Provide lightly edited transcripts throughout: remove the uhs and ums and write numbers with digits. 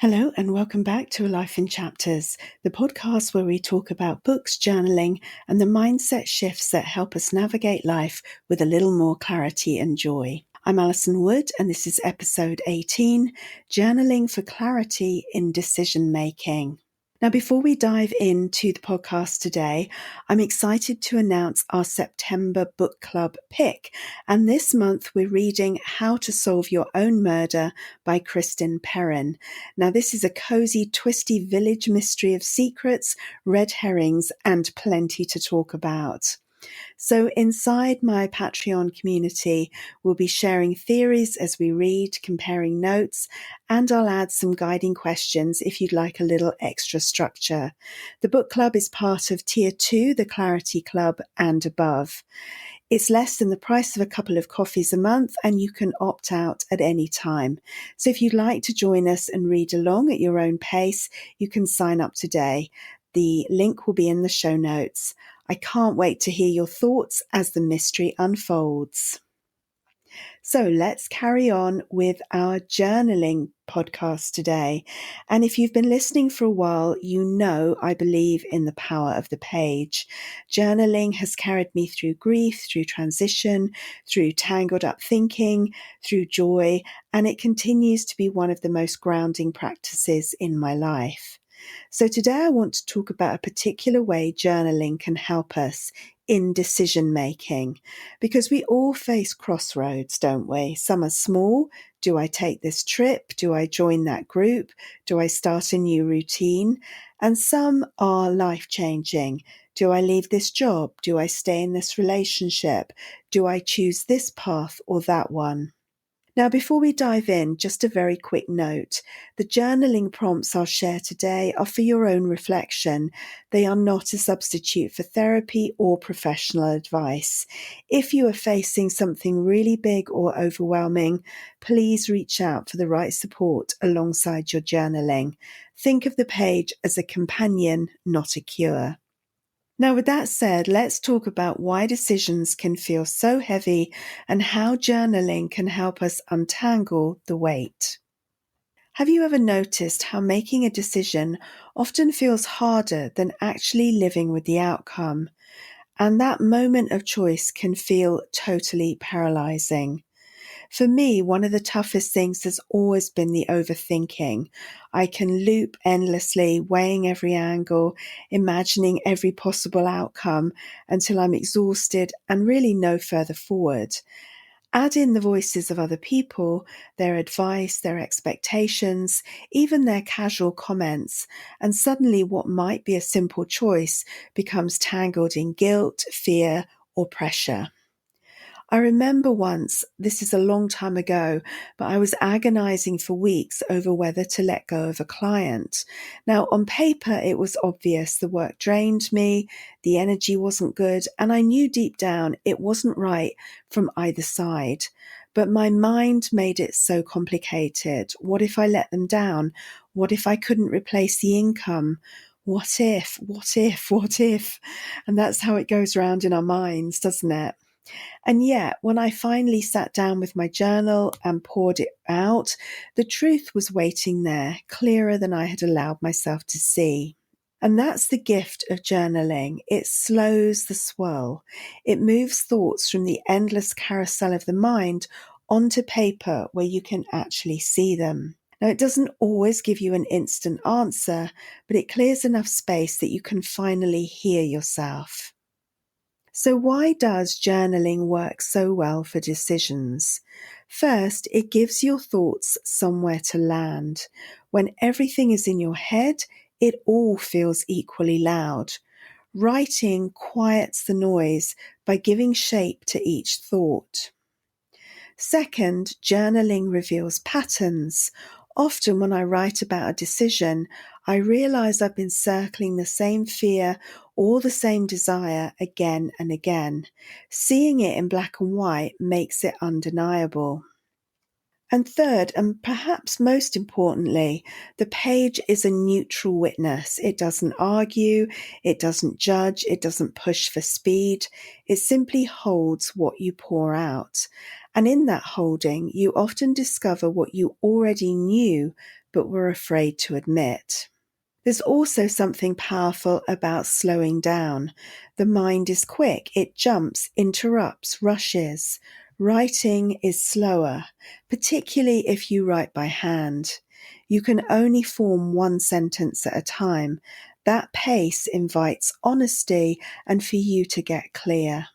Hello and welcome back to A Life in Chapters, the podcast where we talk about books, journaling, and the mindset shifts that help us navigate life with a little more clarity and joy. I'm Alison Wood and this is episode 18, Journaling for Clarity in Decision Making. Now, before we dive into the podcast today, I'm excited to announce our September book club pick. And this month we're reading How to Solve Your Own Murder by Kristen Perrin. Now, this is a cozy, twisty village mystery of secrets, red herrings, and plenty to talk about. So inside my Patreon community, we'll be sharing theories as we read, comparing notes, and I'll add some guiding questions if you'd like a little extra structure. The book club is part of Tier 2, the Clarity Club, and above. It's less than the price of a couple of coffees a month, and you can opt out at any time. So if you'd like to join us and read along at your own pace, you can sign up today. The link will be in the show notes. I can't wait to hear your thoughts as the mystery unfolds. So let's carry on with our journaling podcast today. And if you've been listening for a while, you know I believe in the power of the page. Journaling has carried me through grief, through transition, through tangled up thinking, through joy, and it continues to be one of the most grounding practices in my life. So today I want to talk about a particular way journaling can help us in decision making, because we all face crossroads, don't we? Some are small. Do I take this trip? Do I join that group? Do I start a new routine? And some are life-changing. Do I leave this job? Do I stay in this relationship? Do I choose this path or that one? Now, before we dive in, just a very quick note. The journaling prompts I'll share today are for your own reflection. They are not a substitute for therapy or professional advice. If you are facing something really big or overwhelming, please reach out for the right support alongside your journaling. Think of the page as a companion, not a cure. Now, with that said, let's talk about why decisions can feel so heavy and how journaling can help us untangle the weight. Have you ever noticed how making a decision often feels harder than actually living with the outcome? And that moment of choice can feel totally paralyzing. For me, one of the toughest things has always been the overthinking. I can loop endlessly, weighing every angle, imagining every possible outcome until I'm exhausted and really no further forward. Add in the voices of other people, their advice, their expectations, even their casual comments, and suddenly what might be a simple choice becomes tangled in guilt, fear, or pressure. I remember once, this is a long time ago, but I was agonizing for weeks over whether to let go of a client. Now, on paper, it was obvious the work drained me, the energy wasn't good, and I knew deep down it wasn't right from either side. But my mind made it so complicated. What if I let them down? What if I couldn't replace the income? What if? And that's how it goes around in our minds, doesn't it? And yet, when I finally sat down with my journal and poured it out, the truth was waiting there, clearer than I had allowed myself to see. And that's the gift of journaling. It slows the swirl. It moves thoughts from the endless carousel of the mind onto paper where you can actually see them. Now, it doesn't always give you an instant answer, but it clears enough space that you can finally hear yourself. So why does journaling work so well for decisions? First, it gives your thoughts somewhere to land. When everything is in your head, it all feels equally loud. Writing quiets the noise by giving shape to each thought. Second, journaling reveals patterns. Often when I write about a decision, I realize I've been circling the same fear or the same desire again and again. Seeing it in black and white makes it undeniable. And third, and perhaps most importantly, the page is a neutral witness. It doesn't argue, it doesn't judge, it doesn't push for speed. It simply holds what you pour out. And in that holding, you often discover what you already knew, but were afraid to admit. There's also something powerful about slowing down. The mind is quick. It jumps, interrupts, rushes. Writing is slower, particularly if you write by hand. You can only form one sentence at a time. That pace invites honesty and for you to get clear.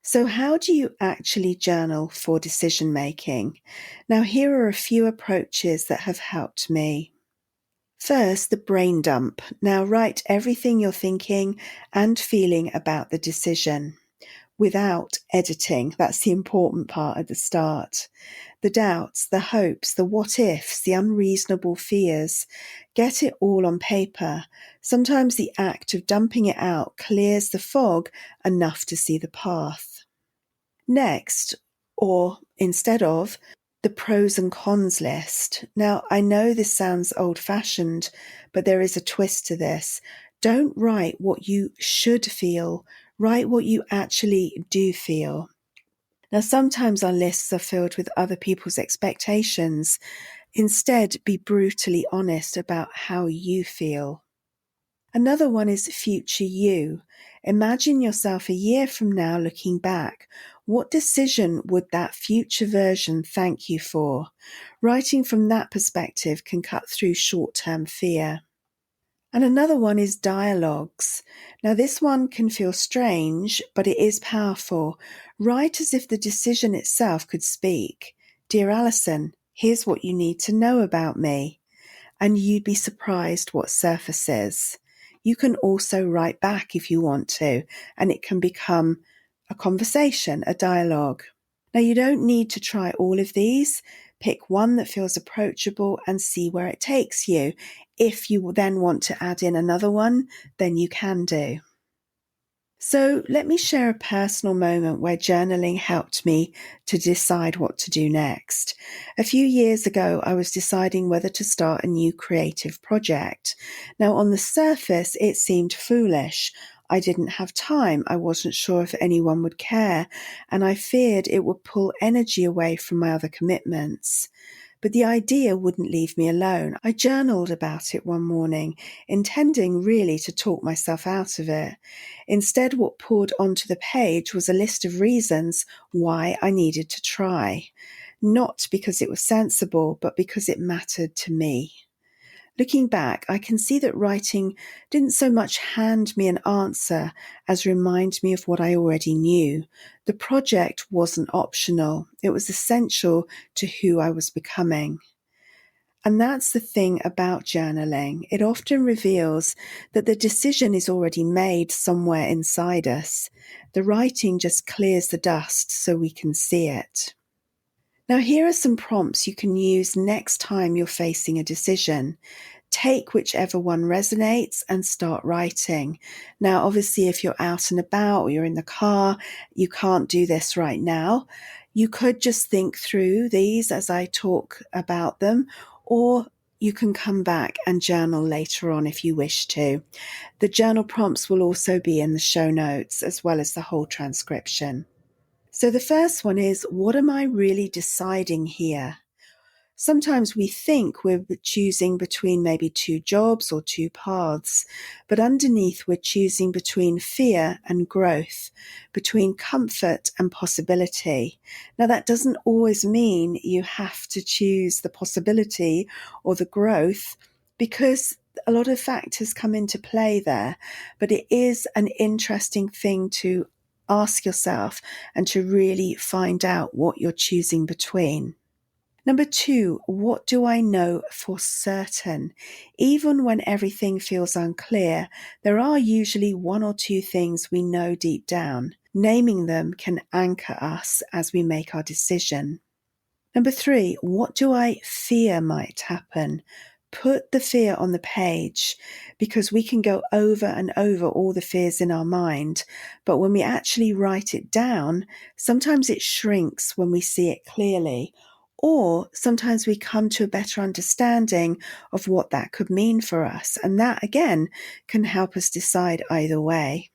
So how do you actually journal for decision making? Now, here are a few approaches that have helped me. First, the brain dump. Now write everything you're thinking and feeling about the decision without editing. That's the important part at the start. The doubts, the hopes, the what ifs, the unreasonable fears. Get it all on paper. Sometimes the act of dumping it out clears the fog enough to see the path. Next, or instead of, the pros and cons list. Now, I know this sounds old-fashioned, but there is a twist to this. Don't write what you should feel. Write what you actually do feel. Now, sometimes our lists are filled with other people's expectations. Instead, be brutally honest about how you feel. Another one is future you. Imagine yourself a year from now looking back. What decision would that future version thank you for? Writing from that perspective can cut through short-term fear. And another one is dialogues. Now this one can feel strange, but it is powerful. Write as if the decision itself could speak. Dear Alison, here's what you need to know about me. And you'd be surprised what surfaces. You can also write back if you want to, and it can become a conversation, a dialogue. Now, you don't need to try all of these. Pick one that feels approachable and see where it takes you. If you then want to add in another one, then you can do. So let me share a personal moment where journaling helped me to decide what to do next. A few years ago, I was deciding whether to start a new creative project. Now, on the surface, it seemed foolish. I didn't have time. I wasn't sure if anyone would care, and I feared it would pull energy away from my other commitments. But the idea wouldn't leave me alone. I journaled about it one morning, intending really to talk myself out of it. Instead, what poured onto the page was a list of reasons why I needed to try. Not because it was sensible, but because it mattered to me. Looking back, I can see that writing didn't so much hand me an answer as remind me of what I already knew. The project wasn't optional. It was essential to who I was becoming. And that's the thing about journaling. It often reveals that the decision is already made somewhere inside us. The writing just clears the dust so we can see it. Now, here are some prompts you can use next time you're facing a decision. Take whichever one resonates and start writing. Now, obviously, if you're out and about or you're in the car, you can't do this right now. You could just think through these as I talk about them, or you can come back and journal later on if you wish to. The journal prompts will also be in the show notes as well as the whole transcription. So the first one is, what am I really deciding here? Sometimes we think we're choosing between maybe two jobs or two paths, but underneath we're choosing between fear and growth, between comfort and possibility. Now that doesn't always mean you have to choose the possibility or the growth, because a lot of factors come into play there, but it is an interesting thing to ask yourself and to really find out what you're choosing between. Number 2, what do I know for certain? Even when everything feels unclear, there are usually one or two things we know deep down. Naming them can anchor us as we make our decision. Number 3, what do I fear might happen? Put the fear on the page, because we can go over and over all the fears in our mind, but when we actually write it down, sometimes it shrinks when we see it clearly, or sometimes we come to a better understanding of what that could mean for us, and that again can help us decide either way.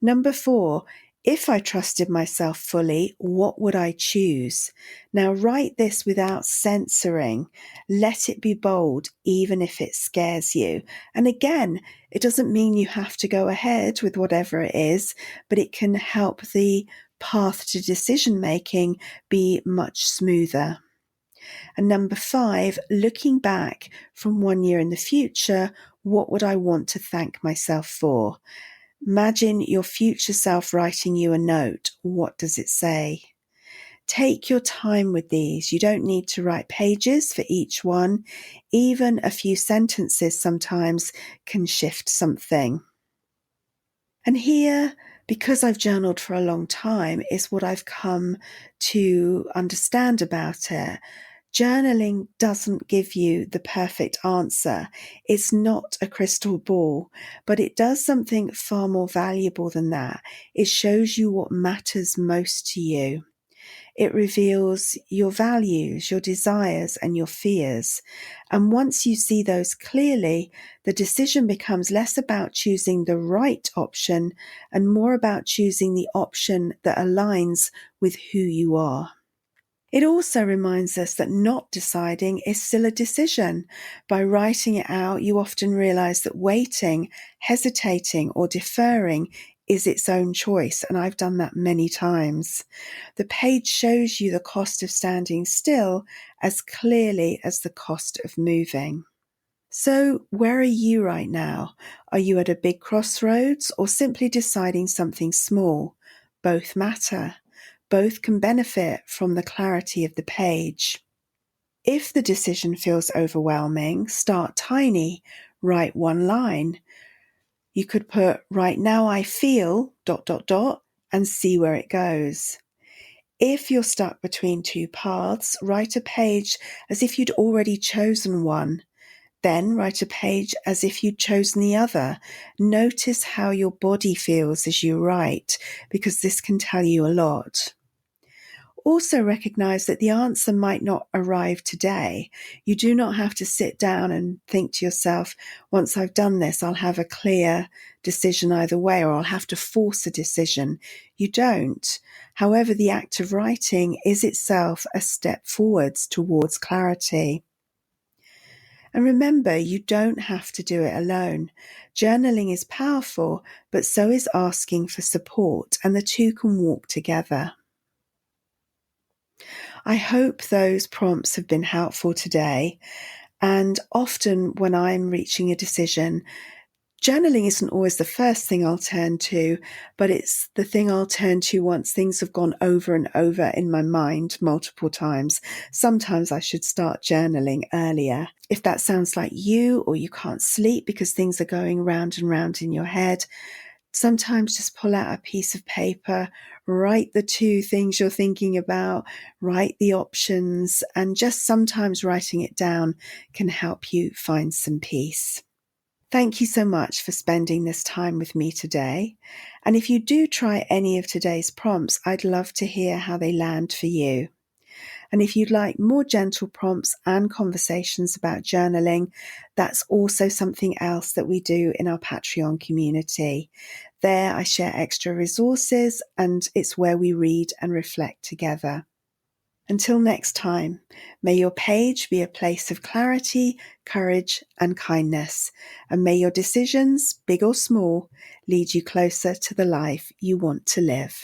Number 4, If I trusted myself fully, what would I choose? Now write this without censoring. Let it be bold, even if it scares you. And again, it doesn't mean you have to go ahead with whatever it is, but it can help the path to decision making be much smoother. And number 5, looking back from 1 year in the future, what would I want to thank myself for? Imagine your future self writing you a note. What does it say? Take your time with these. You don't need to write pages for each one. Even a few sentences sometimes can shift something. And here, because I've journaled for a long time, is what I've come to understand about it. Journaling doesn't give you the perfect answer. It's not a crystal ball, but it does something far more valuable than that. It shows you what matters most to you. It reveals your values, your desires, and your fears. And once you see those clearly, the decision becomes less about choosing the right option and more about choosing the option that aligns with who you are. It also reminds us that not deciding is still a decision. By writing it out, you often realize that waiting, hesitating, or deferring is its own choice, and I've done that many times. The page shows you the cost of standing still as clearly as the cost of moving. So, where are you right now? Are you at a big crossroads or simply deciding something small? Both matter. Both can benefit from the clarity of the page. If the decision feels overwhelming, start tiny. Write one line. You could put, right now I feel ... and see where it goes. If you're stuck between two paths, write a page as if you'd already chosen one. Then write a page as if you'd chosen the other. Notice how your body feels as you write, because this can tell you a lot. Also recognize that the answer might not arrive today. You do not have to sit down and think to yourself, once I've done this, I'll have a clear decision either way, or I'll have to force a decision. You don't. However, the act of writing is itself a step forwards towards clarity. And remember, you don't have to do it alone. Journaling is powerful, but so is asking for support, and the two can walk together. I hope those prompts have been helpful today. And often when I'm reaching a decision, journaling isn't always the first thing I'll turn to, but it's the thing I'll turn to once things have gone over and over in my mind multiple times. Sometimes I should start journaling earlier. If that sounds like you, or you can't sleep because things are going round and round in your head, sometimes just pull out a piece of paper, write the 2 things you're thinking about, write the options, and just sometimes writing it down can help you find some peace. Thank you so much for spending this time with me today. And if you do try any of today's prompts, I'd love to hear how they land for you. And if you'd like more gentle prompts and conversations about journaling, that's also something else that we do in our Patreon community. There I share extra resources, and it's where we read and reflect together. Until next time, may your page be a place of clarity, courage, and kindness, and may your decisions, big or small, lead you closer to the life you want to live.